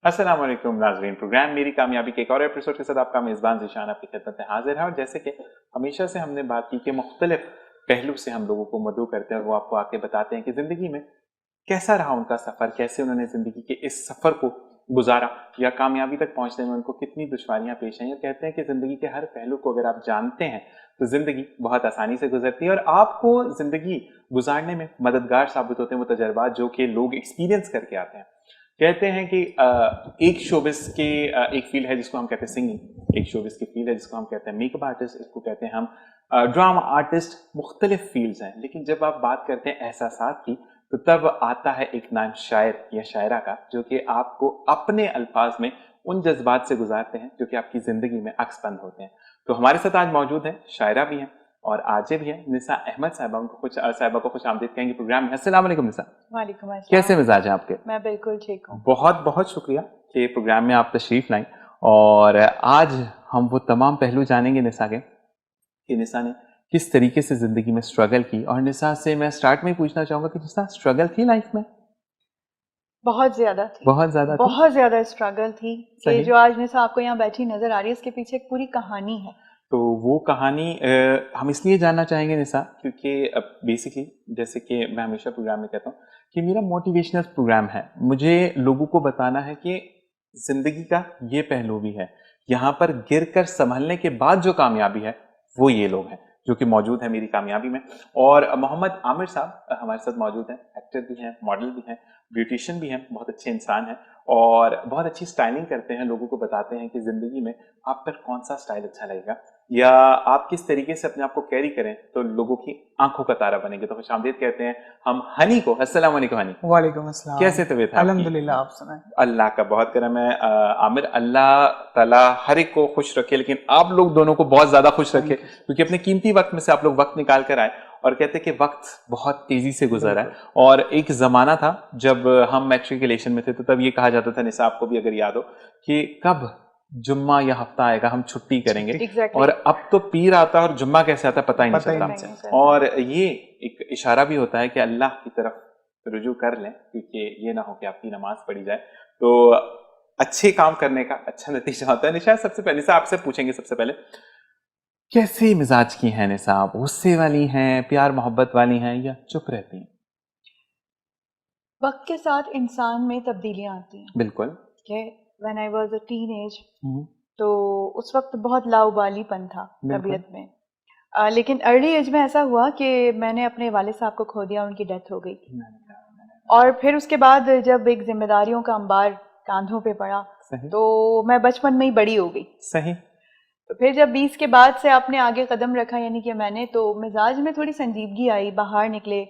अस्सलाम वालेकुम नाज़रीन। प्रोग्राम मेरी कामयाबी के एक और एपिसोड के साथ आपका मेज़बान ज़ीशान आपकी खिदमत में हाजिर है। और जैसे कि हमेशा से हमने बात की कि मुख्तलिफ पहलू से हम लोगों को मदऊ करते हैं और वो आपको आके बताते हैं कि ज़िंदगी में कैसा रहा उनका सफ़र, कैसे उन्होंने ज़िंदगी के इस सफ़र को गुजारा या कामयाबी तक पहुंचने में उनको कितनी दुश्वारियां पेश आई। और कहते हैं कि ज़िंदगी के हर पहलू को अगर आप जानते हैं तो ज़िंदगी बहुत आसानी से गुजरती है और आपको ज़िंदगी गुजारने में मददगार साबित होते हैं वो तजर्बात जो कि लोग एक्सपीरियंस करके आते हैं। कहते हैं कि एक शोबिस के एक फील्ड है जिसको हम कहते हैं सिंगिंग, एक शोबिस की फील्ड है जिसको हम कहते हैं मेकअप आर्टिस्ट, इसको कहते हैं हम ड्रामा आर्टिस्ट। मुख्तलिफ फील्ड्स हैं, लेकिन जब आप बात करते हैं एहसासात की तो तब आता है एक नाम शायर या शायरा का, जो कि आपको अपने अल्फाज में उन जज्बात से गुजारते हैं जो कि आपकी ज़िंदगी में अक्सपंद होते हैं। तो हमारे साथ आज मौजूद हैं, शायरा भी हैं और आरजे भी हैं, निसा अहमद साहिबा को खुश आमदीद कहेंगे प्रोग्राम में। अस्सलाम वालेकुम निसा। वालेकुम अस्सलाम। कैसे मिजाज हैं आपके? मैं बिल्कुल ठीक हूँ। बहुत बहुत शुक्रिया कि प्रोग्राम में आप तशरीफ लाएं। और आज हम वो तमाम पहलू जानेंगे निसा के कि निसा ने किस तरीके से ज़िंदगी में स्ट्रगल की। और निसा से मैं स्टार्ट में ही पूछना चाहूँगा कि निसा स्ट्रगल थी लाइफ में? बहुत ज्यादा थी, बहुत ज़्यादा थी? बहुत ज्यादा स्ट्रगल थी। ये जो आज निसा आपको यहाँ बैठी नजर आ रही है, इसके पीछे एक पूरी कहानी है। तो वो कहानी हम इसलिए जानना चाहेंगे निसा क्योंकि बेसिकली जैसे कि मैं हमेशा प्रोग्राम में कहता हूँ कि मेरा मोटिवेशनल प्रोग्राम है। मुझे लोगों को बताना है कि ज़िंदगी का ये पहलू भी है, यहाँ पर गिर कर संभलने के बाद जो कामयाबी है वो ये लोग हैं जो कि मौजूद है मेरी कामयाबी में। और मोहम्मद आमिर साहब हमारे साथ मौजूद हैं, एक्टर भी हैं, मॉडल भी हैं, ब्यूटिशियन भी हैं, बहुत अच्छे इंसान हैं और बहुत अच्छी स्टाइलिंग करते हैं। लोगों को बताते हैं कि ज़िंदगी में आप पर कौन सा स्टाइल अच्छा लगेगा या आप किस तरीके से अपने आप को कैरी करें तो लोगों की आंखों का तारा बनेंगे। तो खुशामदीद कहते हैं हम हनी को। अस्सलाम वालेकुम हनी। वालेकुम अस्सलाम। कैसे तबीयत है? अल्हम्दुलिल्लाह, आप सुनाएं। अल्लाह का बहुत करम है। आमिर, अल्लाह ताला हर एक को खुश रखे, लेकिन आप लोग दोनों को बहुत ज्यादा खुश रखे क्योंकि अपने कीमती वक्त में से आप लोग वक्त निकाल कर आए। और कहते कि वक्त बहुत तेजी से गुजरा है और एक जमाना था जब हम मैट्रिकुलेशन में थे तो तब ये कहा जाता था, निसा आपको भी अगर याद हो, कि कब जुम्मा या हफ्ता आएगा हम छुट्टी करेंगे। exactly. और अब तो पीर आता है और जुम्मा कैसे आता है पता ही नहीं चलता। और ये एक इशारा भी होता है कि अल्लाह की तरफ रुजू कर लें क्योंकि ये ना हो कि आपकी नमाज पढ़ी जाए। तो अच्छे काम करने का अच्छा नतीजा होता है। निशा सबसे पहले निशा आपसे पूछेंगे, सबसे पहले कैसे मिजाज की हैं निशा आप? गुस्से वाली हैं, प्यार मोहब्बत वाली हैं या चुप रहती हैं? वक्त के साथ इंसान में तब्दीलियां आती हैं। बिल्कुल। When I was a teenage, तो उस वक्त बहुत लाउबालीपन था तबीयत में। लेकिन अर्ली एज में ऐसा हुआ कि मैंने अपने वालिद साहब को खो दिया, उनकी डेथ हो गई। और फिर उसके बाद जब एक जिम्मेदारियों का अंबार कांधों पे पड़ा तो मैं बचपन में ही बड़ी हो गई। सही। तो फिर जब 20 के बाद से आपने आगे कदम रखा, यानी कि मैंने, तो मिजाज में थोड़ी संजीदगी आई, बाहर निकले,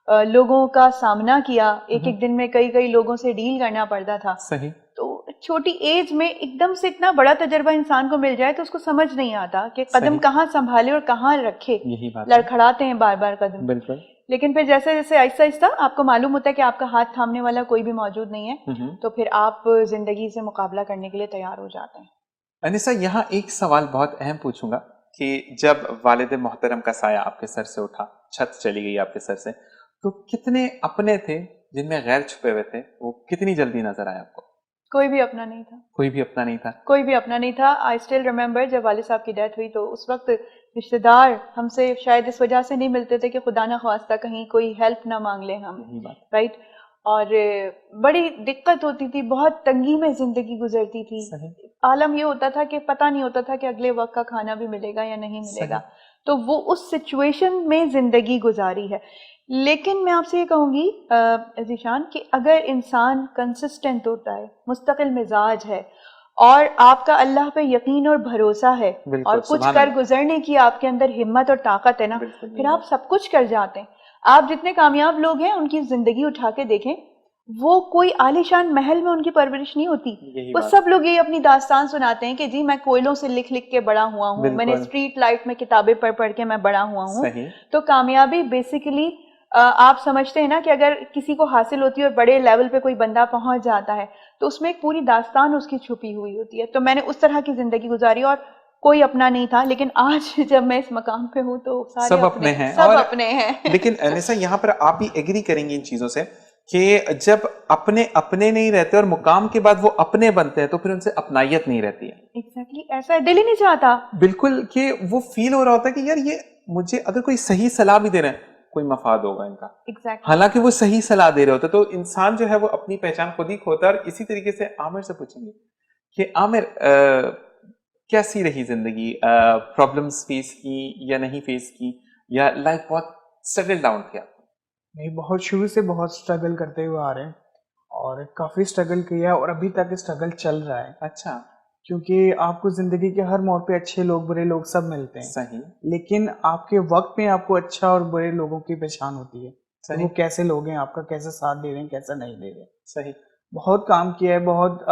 लोगों का सामना किया, एक एक दिन में कई लोगों से डील करना पड़ता था। सही। तो छोटी एज में एकदम से इतना बड़ा तजर्बा इंसान को मिल जाए तो उसको समझ नहीं आता कि कदम कहाँ संभाले और कहाँ रखे। यही बात, लड़खड़ाते हैं बार बार कदम। बिल्कुल। लेकिन फिर जैसे जैसे आहिस्ता आहिस्ता आपको मालूम होता है कि आपका हाथ थामने वाला कोई भी मौजूद नहीं है, तो फिर आप जिंदगी से मुकाबला करने के लिए तैयार हो जाते हैं। अनिसा, यहाँ एक सवाल बहुत अहम पूछूंगा कि जब वालिद मोहतरम का साया आपके सर से उठा, छत चली गई आपके सर से, तो कितने अपने थे जिनमें गैर छुपे हुए थे, वो कितनी जल्दी नजर आए आपको? कोई भी अपना नहीं था। कोई भी अपना नहीं था। कोई भी अपना नहीं था। आई स्टिल रिमेम्बर जब वालिद साहब की डेथ हुई तो उस वक्त रिश्तेदार हमसे शायद इस वजह से नहीं मिलते थे कि खुदा ना ख्वास्ता कहीं कोई हेल्प ना मांग ले हम, राइट। और बड़ी दिक्कत होती थी, बहुत तंगी में जिंदगी गुजरती थी। आलम ये होता था कि पता नहीं होता था कि अगले वक्त का खाना भी मिलेगा या नहीं मिलेगा। तो वो उस सिचुएशन में जिंदगी गुजारी है। लेकिन मैं आपसे ये कहूँगी ज़ीशान कि अगर इंसान कंसिस्टेंट होता है, मुस्तकिल मिजाज है और आपका अल्लाह पे यकीन और भरोसा है और कुछ कर गुजरने की आपके अंदर हिम्मत और ताकत है ना, फिर आप सब कुछ कर जाते हैं। आप जितने कामयाब लोग हैं उनकी जिंदगी उठा के देखें, वो कोई आलीशान महल में उनकी परवरिश नहीं होती। वो सब लोग ये अपनी दास्तान सुनाते हैं कि जी मैं कोयलों से लिख लिख के बड़ा हुआ हूँ, मैंने स्ट्रीट लाइट में किताबें पढ़ पढ़ के मैं बड़ा हुआ हूँ। तो कामयाबी बेसिकली आप समझते हैं ना कि अगर किसी को हासिल होती है और बड़े लेवल पे कोई बंदा पहुंच जाता है तो उसमें एक पूरी दास्तान उसकी छुपी हुई होती है। तो मैंने उस तरह की जिंदगी गुजारी और कोई अपना नहीं था। लेकिन आज जब मैं इस मकाम पे हूँ तो सारे सब अपने हैं, सब अपने हैं। लेकिन अनिसा, यहाँ पर आप भी एग्री करेंगे इन चीजों से कि जब अपने अपने नहीं रहते और मुकाम के बाद वो अपने बनते हैं तो फिर उनसे अपनायत नहीं रहती है। एग्जैक्टली ऐसा दिल ही नहीं चाहता। बिल्कुल, कि वो फील हो रहा होता है कि यार ये मुझे अगर कोई सही सलाह भी दे रहे हैं कोई मफाद होगा इनका। एग्जैक्टली। हालांकि वो सही सलाह दे रहे होते तो इंसान जो है वो अपनी पहचान खुद ही खोता है। और इसी तरीके से आमिर से पूछेंगे कि आमिर कैसी रही जिंदगी, प्रॉब्लम्स फेस की या नहीं फेस की, या लाइफ बहुत स्ट्रगल डाउन किया? नहीं, बहुत शुरू से बहुत स्ट्रगल करते हुए आ रहे हैं और काफ़ी स्ट्रगल किया और अभी तक स्ट्रगल चल रहा है। अच्छा, क्योंकि आपको ज़िंदगी के हर मोड़ पे अच्छे लोग बुरे लोग सब मिलते हैं, सही लेकिन आपके वक्त में आपको अच्छा और बुरे लोगों की पहचान होती है। तो सही वो कैसे लोग हैं, आपका कैसा साथ दे रहे हैं, कैसा नहीं दे रहे। सही। बहुत काम किया है, बहुत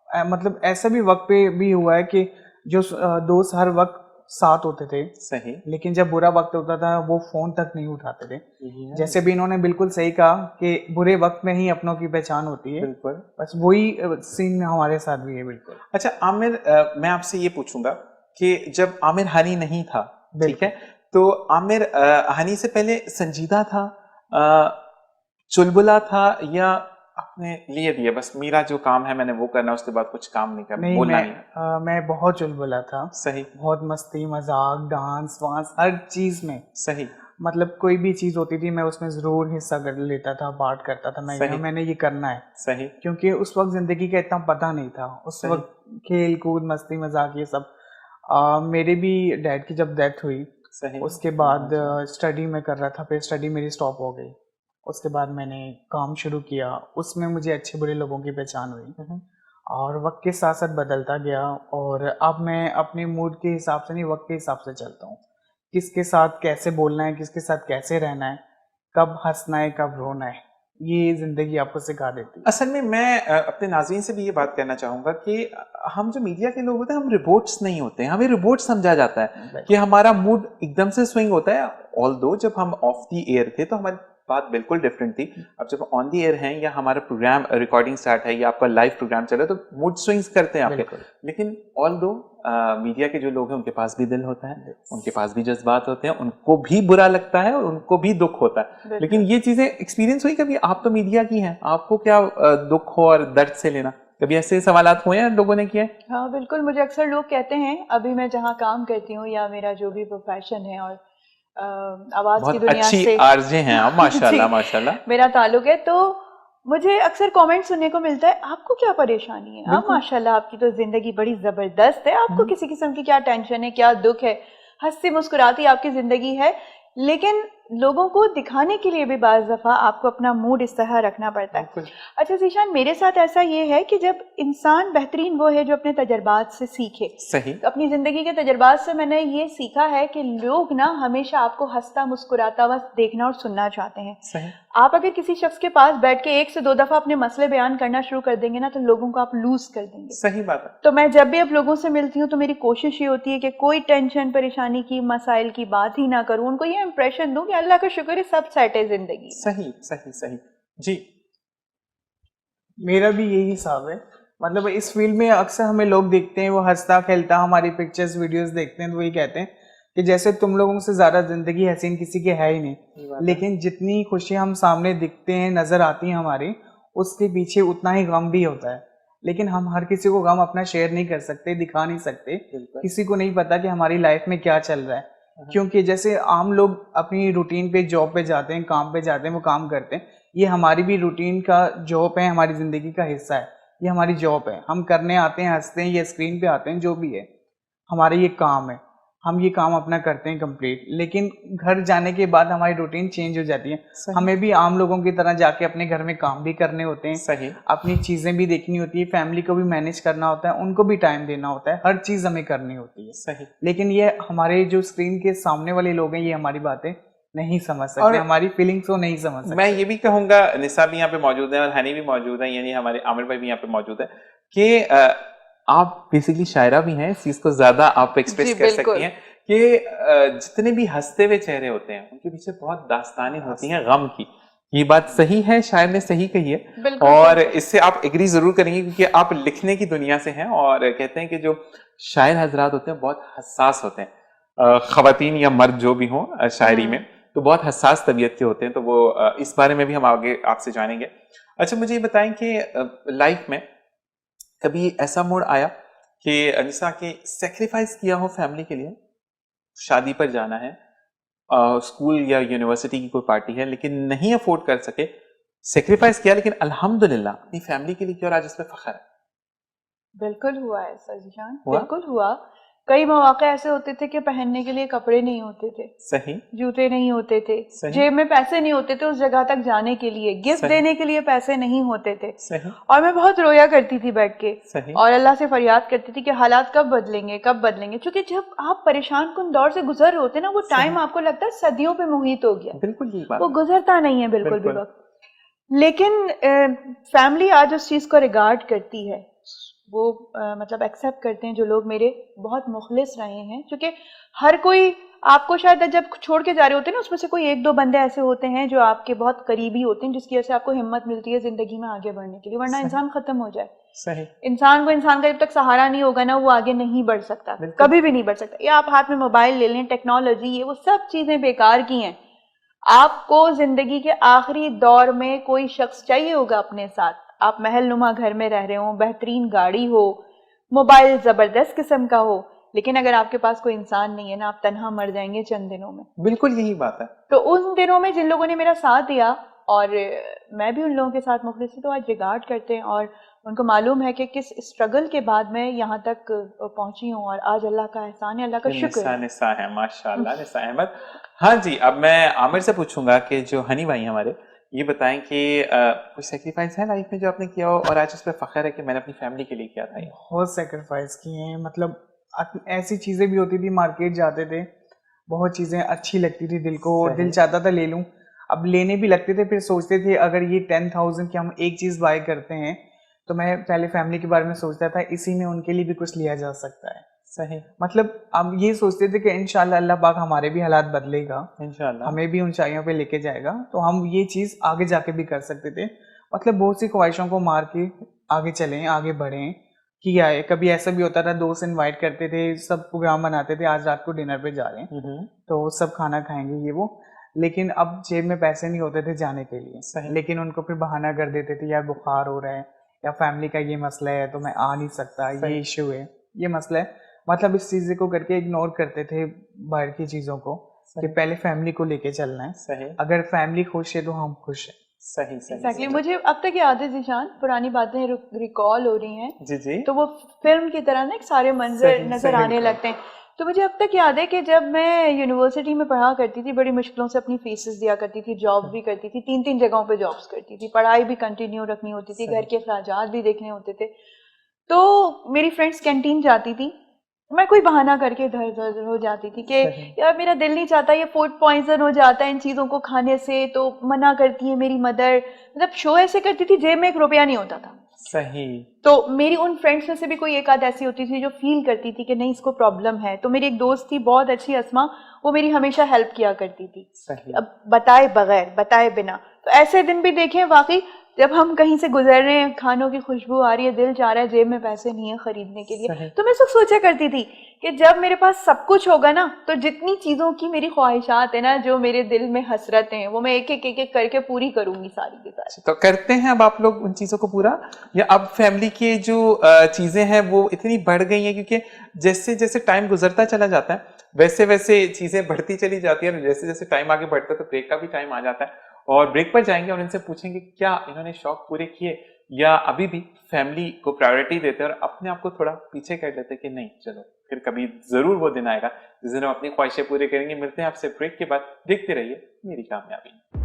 मतलब ऐसा भी वक्त पे भी हुआ है कि जो दोस्त हर वक्त साथ होते थे, सही। लेकिन जब बुरा वक्त होता था वो फोन तक नहीं उठाते थे। जैसे भी इन्होंने बिल्कुल सही कहा कि बुरे वक्त में ही अपनों की पहचान होती है, बिल्कुल। बस वही सीन में हमारे साथ भी है। बिल्कुल। अच्छा आमिर, मैं आपसे ये पूछूंगा कि जब आमिर हनी नहीं था, ठीक है, तो आमिर हनी से पहले संजीदा था, चुलबुला था, या अपने लिए दिया बस मेरा जो काम है मैंने वो करना, उसके बाद कुछ काम नहीं करना, नहीं, बोलना मैं नहीं? मैं बहुत चुलबुला था। सही बहुत मस्ती मजाक डांस वांस हर चीज में। सही मतलब कोई भी चीज होती थी मैं उसमें जरूर हिस्सा कर लेता था, पार्ट करता था। सही। मैंने ये करना है, सही क्योंकि उस वक्त जिंदगी का इतना पता नहीं था। उस सही। वक्त खेल कूद मस्ती मजाक ये सब। मेरे भी डैड की जब डेथ हुई, सही। उसके बाद स्टडी में कर रहा था, फिर स्टडी मेरी स्टॉप हो गई। उसके बाद मैंने काम शुरू किया, उसमें मुझे अच्छे बुरे लोगों की पहचान हुई और वक्त के साथ साथ बदलता गया। और अब मैं अपने मूड के हिसाब से नहीं, वक्त के हिसाब से चलता हूँ। किसके साथ कैसे बोलना है, किसके साथ कैसे रहना है, कब हंसना है कब रोना है, ये जिंदगी आपको सिखा देती है। असल में मैं अपने नाज़रीन से भी ये बात कहना चाहूँगा कि हम जो मीडिया के लोग होते हैं हम रिपोर्ट्स नहीं होते हैं, हमें रिपोर्ट समझा जाता है कि हमारा मूड एकदम से स्विंग होता है। ऑल्दो जब हम ऑफ द एयर थे तो हमारी बात बिल्कुल डिफरेंट थी। अब जब ऑन द एयर हैं या हमारा प्रोग्राम रिकॉर्डिंग स्टार्ट है या आपका लाइव प्रोग्राम चल रहा है तो मूड स्विंग्स करते हैं आपके। लेकिन ऑल्दो मीडिया के जो लोग हैं उनके पास भी दिल होता है, उनके पास भी जज्बात होते हैं, उनको भी बुरा लगता है और उनको भी दुख होता है। लेकिन ये चीजें एक्सपीरियंस हुई कभी? आप तो मीडिया की हैं, आपको क्या दुख हो और दर्द से लेना, कभी ऐसे सवालात हुए हैं लोगों ने किए? हाँ बिल्कुल, मुझे अक्सर लोग कहते हैं, अभी मैं जहाँ काम करती हूँ या मेरा जो भी प्रोफेशन है और आवाज की दुनिया अच्छी से आरजे हैं आप, माशाल्लाह माशाल्लाह, मेरा ताल्लुक है, तो मुझे अक्सर कमेंट सुनने को मिलता है, आपको क्या परेशानी है, आप माशाल्लाह आपकी तो जिंदगी बड़ी जबरदस्त है, आपको किसी किस्म की क्या टेंशन है, क्या दुख है, हंसती मुस्कुराती आपकी जिंदगी है। लेकिन लोगों को दिखाने के लिए भी बाज़ दफ़ा आपको अपना मूड इस तरह रखना पड़ता है। अच्छा ज़ीशान, मेरे साथ ऐसा ये है कि जब इंसान बेहतरीन वो है जो अपने तजर्बात से सीखे। सही। तो अपनी ज़िंदगी के तजर्बात से मैंने ये सीखा है कि लोग ना हमेशा आपको हंसता मुस्कुराता हुआ देखना और सुनना चाहते हैं। सही। आप अगर किसी शख्स के पास बैठ के 1 से 2 दफ़ा अपने मसले बयान करना शुरू कर देंगे ना तो लोगों को आप लूज कर देंगे। सही बात है। तो मैं जब भी अब लोगों से मिलती हूँ तो मेरी कोशिश ये होती है कि कोई टेंशन परेशानी की मसाइल की बात ही ना करूँ, उनको ये इंप्रेशन दूं कि अल्लाह का शुक्र है सब सेट है जिंदगी। सही सही सही जी। मेरा भी यही हिसाब है। मतलब इस फील्ड में अक्सर हमें लोग देखते हैं, वो हंसता खेलता हमारी पिक्चर्स वीडियोस देखते हैं तो वही कहते हैं कि जैसे तुम लोगों से ज़्यादा ज़िंदगी हसीन किसी की है ही नहीं। लेकिन जितनी खुशी हम सामने दिखते हैं, नज़र आती हैं हमारी, उसके पीछे उतना ही गम भी होता है। लेकिन हम हर किसी को गम अपना शेयर नहीं कर सकते, दिखा नहीं सकते। किसी को नहीं पता कि हमारी लाइफ में क्या चल रहा है, क्योंकि जैसे आम लोग अपनी रूटीन पे जॉब पे जाते हैं, काम पे जाते हैं, वो काम करते हैं। ये हमारी भी रूटीन का जॉब है, हमारी ज़िंदगी का हिस्सा है। ये हमारी जॉब है, हम करने आते हैं, हंसते हैं, ये स्क्रीन पे आते हैं, जो भी है हमारा ये काम है। हम ये काम अपना करते हैं कंप्लीट, लेकिन घर जाने के बाद हमारी रूटीन चेंज हो जाती है। हमें भी आम लोगों की तरह जाके अपने घर में काम भी करने होते हैं। सही। अपनी चीज़ें भी देखनी होती है, फैमिली को भी मैनेज करना होता है, उनको भी टाइम देना होता है, हर चीज़ हमें करनी होती है। सही। लेकिन ये हमारे जो स्क्रीन के सामने वाले लोग हैं, ये हमारी बातें नहीं समझ सकते, हमारी फीलिंग्स को नहीं समझ सकते। मैं ये भी कहूंगा, निसा भी यहाँ पे मौजूद है और हनी भी मौजूद है, यानी हमारे आमिर भाई भी यहाँ पे मौजूद है, कि आप बेसिकली शायरा भी हैं, इस चीज को ज्यादा आप एक्सप्रेस कर सकती हैं कि जितने भी हंसते हुए चेहरे होते हैं उनके पीछे बहुत दास्तानें होती हैं गम की। ये बात सही है, शायर ने सही कही है और इससे आप एग्री जरूर करेंगे क्योंकि आप लिखने की दुनिया से हैं और कहते हैं कि जो शायर हजरात होते हैं बहुत हसास होते हैं, खवातीन या मर्द जो भी हों शायरी में, तो बहुत हसास तबीयत के होते हैं, तो वो इस बारे में भी हम आगे आपसे जानेंगे। अच्छा, मुझे ये बताएं कि लाइफ में कभी ऐसा मोड़ आया कि अनिसा के सेक्रीफाइस किया हो फैमिली के लिए? शादी पर जाना है, स्कूल या यूनिवर्सिटी की कोई पार्टी है, लेकिन नहीं अफोर्ड कर सके, सेक्रीफाइस किया, लेकिन अल्हम्दुलिल्लाह अपनी फैमिली के लिए किया और आज उस पर फख्र है। बिल्कुल हुआ है सर जीशान, हुआ? बिल्कुल हुआ। कई मौके ऐसे होते थे कि पहनने के लिए कपड़े नहीं होते थे, सही, जूते नहीं होते थे, सही, जेब में पैसे नहीं होते थे उस जगह तक जाने के लिए, गिफ्ट सही, देने के लिए पैसे नहीं होते थे, सही, और मैं बहुत रोया करती थी बैठ के, सही, और अल्लाह से फरियाद करती थी कि हालात कब बदलेंगे, कब बदलेंगे। क्योंकि जब आप परेशान कुन दौर से गुजर रहे होते ना, वो टाइम आपको लगता है सदियों पे मुहित हो गया, बिल्कुल यही बात वो है। गुजरता नहीं है बिल्कुल भी बिल्कुल। वक्त। लेकिन फैमिली आज उस चीज को रिगार्ड करती है, वो मतलब एक्सेप्ट करते हैं जो लोग मेरे बहुत मुखलिस रहे हैं। क्योंकि हर कोई आपको शायद जब छोड़ के जा रहे होते हैं ना, उसमें से कोई एक दो बंदे ऐसे होते हैं जो आपके बहुत करीबी होते हैं, जिसकी वजह से आपको हिम्मत मिलती है जिंदगी में आगे बढ़ने के लिए, वरना सही। इंसान खत्म हो जाए। सही, इंसान को इंसान का जब तक सहारा नहीं होगा ना, वो आगे नहीं बढ़ सकता, बिल्कुल। कभी भी नहीं बढ़ सकता। या आप हाथ में मोबाइल ले लें, टेक्नोलॉजी, ये वो सब चीजें बेकार की हैं। आपको जिंदगी के आखिरी दौर में कोई शख्स चाहिए होगा अपने साथ। आप महल नुमा घर में रह रहे हो, बेहतरीन गाड़ी हो, मोबाइल जबरदस्त किस्म का हो, लेकिन अगर आपके पास कोई इंसान नहीं है ना, आप तन्हा मर जाएंगे चंद दिनों में। बिल्कुल यही बात है। तो उन दिनों में जिन लोगों ने मेरा साथ दिया, और मैं भी उन लोगों के साथ मुखलिस थी, तो आज रिगार्ड करते हैं और उनको मालूम है कि किस स्ट्रगल के बाद मैं यहाँ तक पहुंची हूँ, और आज अल्लाह का एहसान है, अल्लाह का शुक्र है। निसा है, माशाल्लाह निसा अहमद। हाँ जी, अब मैं आमिर से पूछूंगा कि जो हनी भाई हमारे, ये बताएं कि कोई सेक्रीफाइस है लाइफ में जो आपने किया हो और आज उस पर फख्र है कि मैंने अपनी फैमिली के लिए किया था? बहुत सेक्रीफाइस किए हैं। मतलब ऐसी चीज़ें भी होती थी, मार्केट जाते थे, बहुत चीज़ें अच्छी लगती थी दिल को, सही। दिल चाहता था ले लूं, अब लेने भी लगते थे, फिर सोचते थे अगर ये 10,000 की हम एक चीज़ बाय करते हैं, तो मैं पहले फैमिली के बारे में सोचता था, इसी में उनके लिए भी कुछ लिया जा सकता है। सही, मतलब हम ये सोचते थे कि इंशाल्लाह अल्लाह पाक हमारे भी हालात बदलेगा, इंशाल्लाह, हमें भी ऊंचाइयों पे लेके जाएगा, तो हम ये चीज़ आगे जाके भी कर सकते थे। मतलब बहुत सी ख्वाहिशों को मार के आगे चलें, आगे बढ़ें। किया है, कभी ऐसा भी होता था, दोस्त इनवाइट करते थे, सब प्रोग्राम बनाते थे, आज रात को डिनर पे जा रहे हैं, तो सब खाना खाएंगे ये वो, लेकिन अब जेब में पैसे नहीं होते थे जाने के लिए। सही। लेकिन उनको फिर बहाना कर देते थे, यार बुखार हो रहा है, या फैमिली का ये मसला है तो मैं आ नहीं सकता, ये इशू है, ये मसला है। मतलब इस चीज़ को करके इग्नोर करते थे बाहर की चीज़ों को, कि पहले फैमिली को लेके चलना है। सही, अगर फैमिली खुश है तो हम खुश हैं। सही, सही, Exactly. सही। मुझे अब तक याद है जीशान, पुरानी बातें रिकॉल हो रही हैं, जी जी, तो वो फिल्म की तरह ना एक सारे मंजर सही, नजर सही, आने लगते हैं। तो मुझे अब तक याद है कि जब मैं यूनिवर्सिटी में पढ़ा करती थी, बड़ी मुश्किलों से अपनी फीसेस दिया करती थी, जॉब भी करती थी, 3-3 जगहों पे जॉब्स करती थी, पढ़ाई भी कंटिन्यू रखनी होती थी, घर के अखराजात भी देखने होते थे। तो मेरी फ्रेंड्स कैंटीन जाती थी, मैं कोई बहाना करके इधर उधर हो जाती थी कि यार मेरा दिल नहीं चाहता, ये फूड पॉइजन हो जाता है इन चीज़ों को खाने से, तो मना करती है मेरी मदर। मतलब शो ऐसे करती थी, जेब में 1 रुपया नहीं होता था। सही, तो मेरी उन फ्रेंड्स में से भी कोई एक आध ऐसी होती थी जो फील करती थी कि नहीं इसको प्रॉब्लम है। तो मेरी एक दोस्त थी बहुत अच्छी, अस्मा, वो मेरी हमेशा हेल्प किया करती थी, सही, अब बताए बगैर, बताए बिना। तो ऐसे दिन भी देखे वाकई, जब हम कहीं से गुजर रहे हैं, खानों की खुशबू आ रही है, दिल चाह रहा है, जेब में पैसे नहीं है खरीदने के लिए, तो मैं सब सोचा करती थी कि जब मेरे पास सब कुछ होगा ना, तो जितनी चीज़ों की मेरी ख्वाहिशात है ना, जो मेरे दिल में हसरतें हैं, वो मैं एक एक करके पूरी करूंगी सारी की सारी। तो करते हैं अब आप लोग उन चीज़ों को पूरा, या अब फैमिली की जो चीज़ें हैं वो इतनी बढ़ गई हैं, क्योंकि जैसे जैसे टाइम गुजरता चला जाता है वैसे वैसे चीज़ें बढ़ती चली जाती है, और जैसे जैसे टाइम आगे बढ़ता है तो ब्रेक का भी टाइम आ जाता है, और ब्रेक पर जाएंगे और इनसे पूछेंगे क्या इन्होंने शौक पूरे किए, या अभी भी फैमिली को प्रायोरिटी देते हैं और अपने आप को थोड़ा पीछे कर लेते हैं कि नहीं चलो फिर कभी ज़रूर वो दिन आएगा जिस दिन हम अपनी ख्वाहिशें पूरी करेंगे। मिलते हैं आपसे ब्रेक के बाद, देखते रहिए मेरी कामयाबी।